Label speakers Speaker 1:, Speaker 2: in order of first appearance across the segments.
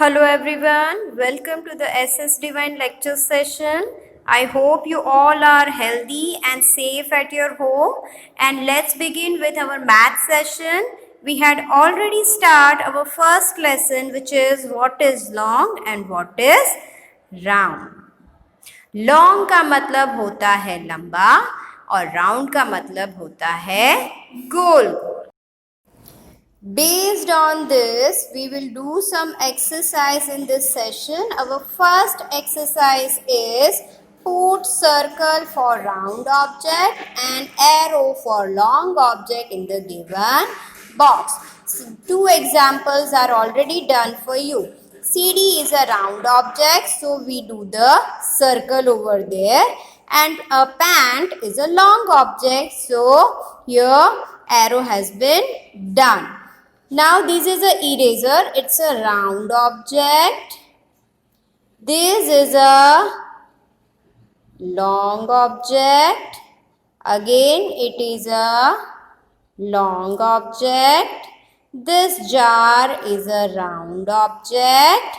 Speaker 1: Hello everyone, welcome to the SS Divine lecture session. I hope you all are healthy and safe at your home, and let's begin with our math session. We had already started our first lesson, which is what is long and what is round. Long का मतलब होता है लंबा और round का मतलब होता है गोल गोल. Based on this, we will do some exercise in this session. Our first exercise is put circle for round object and arrow for long object in the given box. So, two examples are already done for you. CD is a round object, so we do the circle over there, and a pant is a long object, so here arrow has been done. Now this is a eraser, it's a round object. This is a long object. Again it is a long object. This jar is a round object.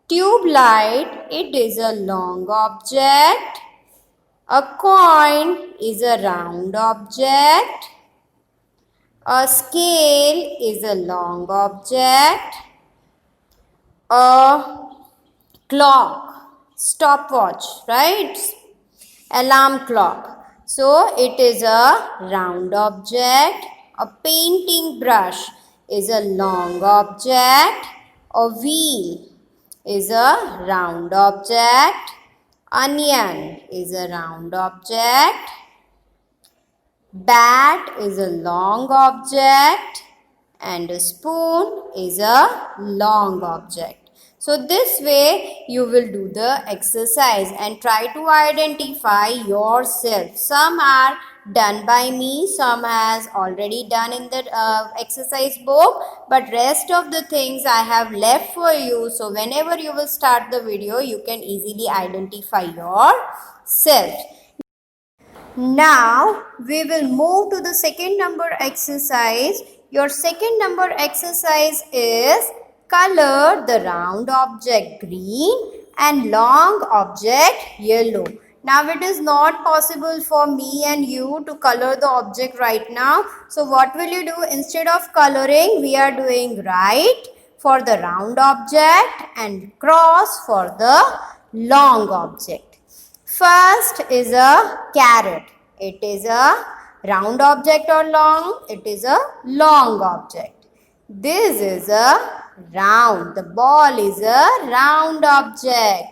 Speaker 1: Tube light, it is a long object. A coin is a round object. A scale is a long object. A clock, stopwatch, right? Alarm clock. So it is a round object. A painting brush is a long object. A wheel is a round object. Onion is a round object. Bat is a long object and a spoon is a long object. So this way you will do the exercise and try to identify yourself. Some are done by me, some has already done in the exercise book, but rest of the things I have left for you. So whenever you will start the video, you can easily identify yourself. Now we will move to the second number exercise. Your second number exercise is color the round object green and long object yellow. Now it is not possible for me and you to color the object right now. So what will you do? Instead of coloring, we are doing right for the round object and cross for the long object. First is a carrot. It is a round object or long? It is a long object. This is a round. The ball is a round object.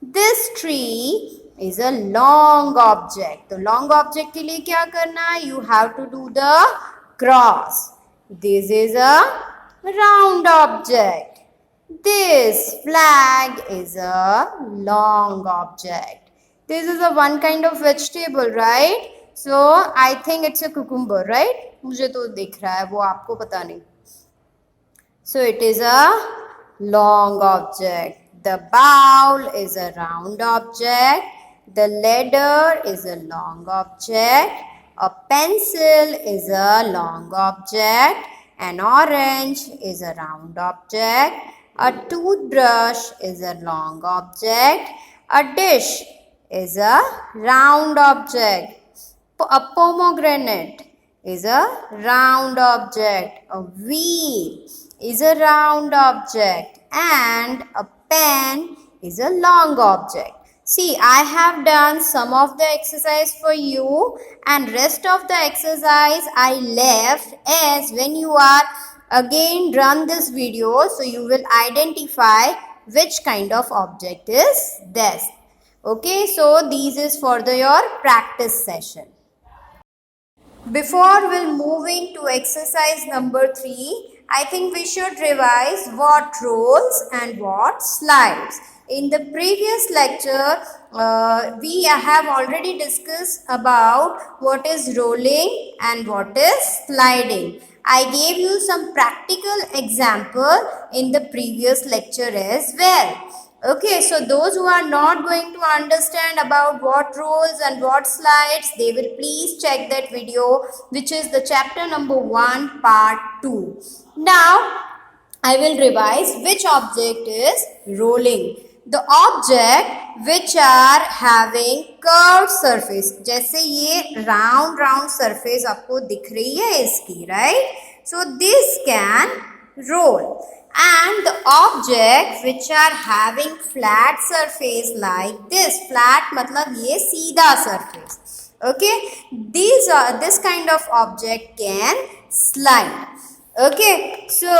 Speaker 1: This tree is a long object. The long object के लिए क्या करना है? You have to do the cross. This is a round object. This flag is a long object. This is a one kind of vegetable, right? So I think it's a cucumber, right? मुझे तो दिख रहा है, वो आपको पता नहीं. So it is a long object. The bowl is a round object. The ladder is a long object. A pencil is a long object. An orange is a round object. A toothbrush is a long object. A dish is a round object. A pomegranate is a round object. A wheel is a round object. And a pen is a long object. See, I have done some of the exercise for you, and rest of the exercise I left as when you are again run this video, so you will identify which kind of object is this. Okay, so this is for your practice session. Before we'll moving to exercise number 3, I think we should revise what rolls and what slides. In the previous lecture, we have already discussed about what is rolling and what is sliding. I gave you some practical example in the previous lecture as well. Okay, so those who are not going to understand about what rolls and what slides, they will please check that video, which is the chapter number 1 part 2. Now I will revise which object is rolling. The object which are having curved surface. जैसे ये round surface आपको दिख रही है इसकी, right? So this can roll. And the object which are having flat surface like this. Flat मतलब ये सीधा surface. Okay, this kind of object can slide. Okay, so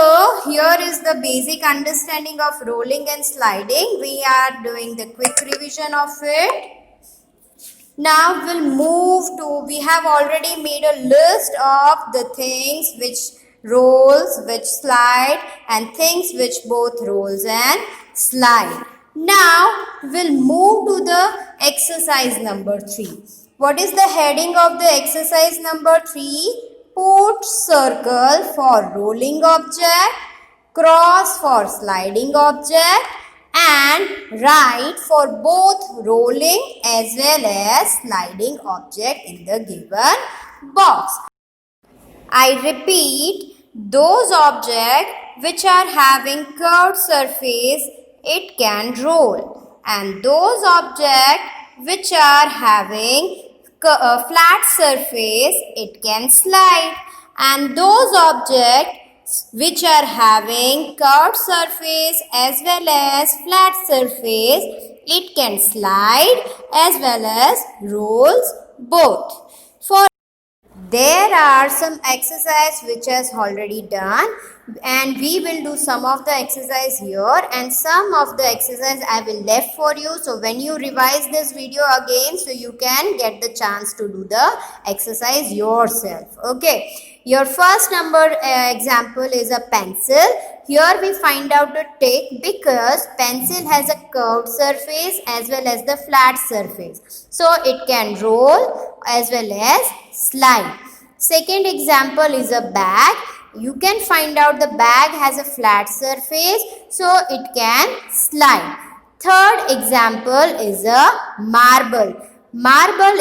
Speaker 1: here is the basic understanding of rolling and sliding. We are doing the quick revision of it. Now we'll move to, we have already made a list of the things which rolls, which slide, and things which both rolls and slide. Now we'll move to the exercise number 3. What is the heading of the exercise number 3? Put circle for rolling object, cross for sliding object, and write for both rolling as well as sliding object in the given box. I repeat, those objects which are having curved surface, it can roll, and those objects which are having a flat surface, it can slide, and those objects which are having curved surface as well as flat surface, it can slide as well as rolls both. For there are some exercise which has already done, and we will do some of the exercise here and some of the exercise I will left for you. So when you revise this video again, so you can get the chance to do the exercise yourself. Okay, your first number example is a pencil. Here we find out the tick because pencil has a curved surface as well as the flat surface. So it can roll as well as slide. Second example is a bag. You can find out the bag has a flat surface, so it can slide. Third example is a marble. Marble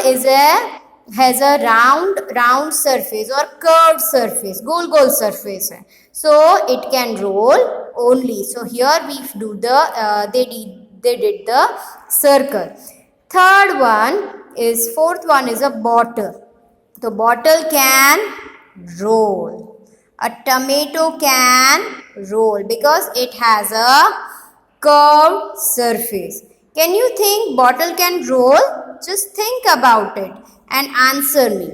Speaker 1: has a round surface or curved surface, goal surface. So it can roll only. So here we do the they did the circle. Fourth one is a bottle. The bottle can roll. A tomato can roll because it has a curved surface. Can you think bottle can roll? Just think about it and answer me.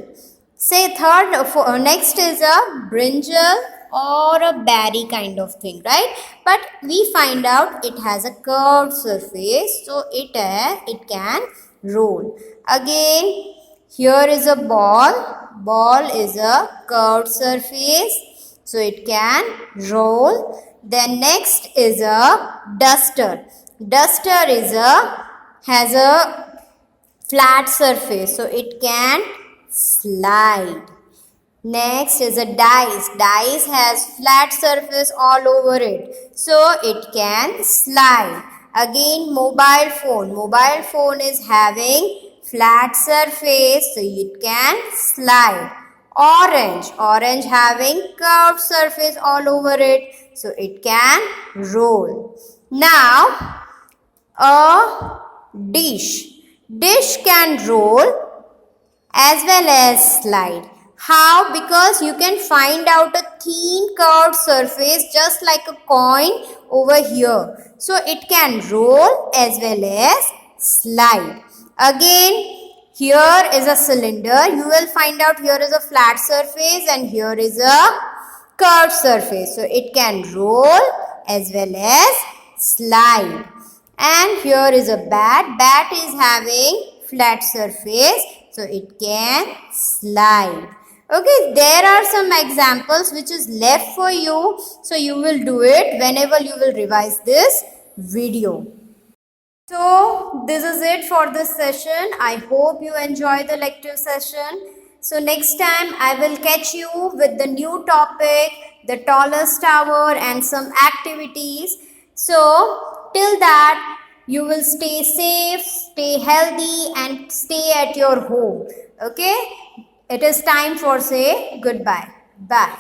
Speaker 1: Say next is a brinjal or a berry kind of thing, right? But we find out it has a curved surface, so it can roll. Again, here is a ball. Ball is a curved surface, so it can roll. Then next is a duster. Duster has a flat surface, so it can slide. Next is a dice. Dice has flat surface all over it, so it can slide. Again, mobile phone. Mobile phone is having flat surface, so it can slide. Orange. Orange having curved surface all over it, so it can roll. Now, a dish. Dish can roll as well as slide. How? Because you can find out a thin curved surface just like a coin over here. So it can roll as well as slide. Again, here is a cylinder. You will find out here is a flat surface and here is a curved surface. So it can roll as well as slide. And here is a bat. Bat is having flat surface, so it can slide. Okay, there are some examples which is left for you. So you will do it whenever you will revise this video. So this is it for this session. I hope you enjoy the lecture session. So next time I will catch you with the new topic, the tallest tower and some activities. So till that, you will stay safe, stay healthy and stay at your home. Okay? It is time for say goodbye. Bye.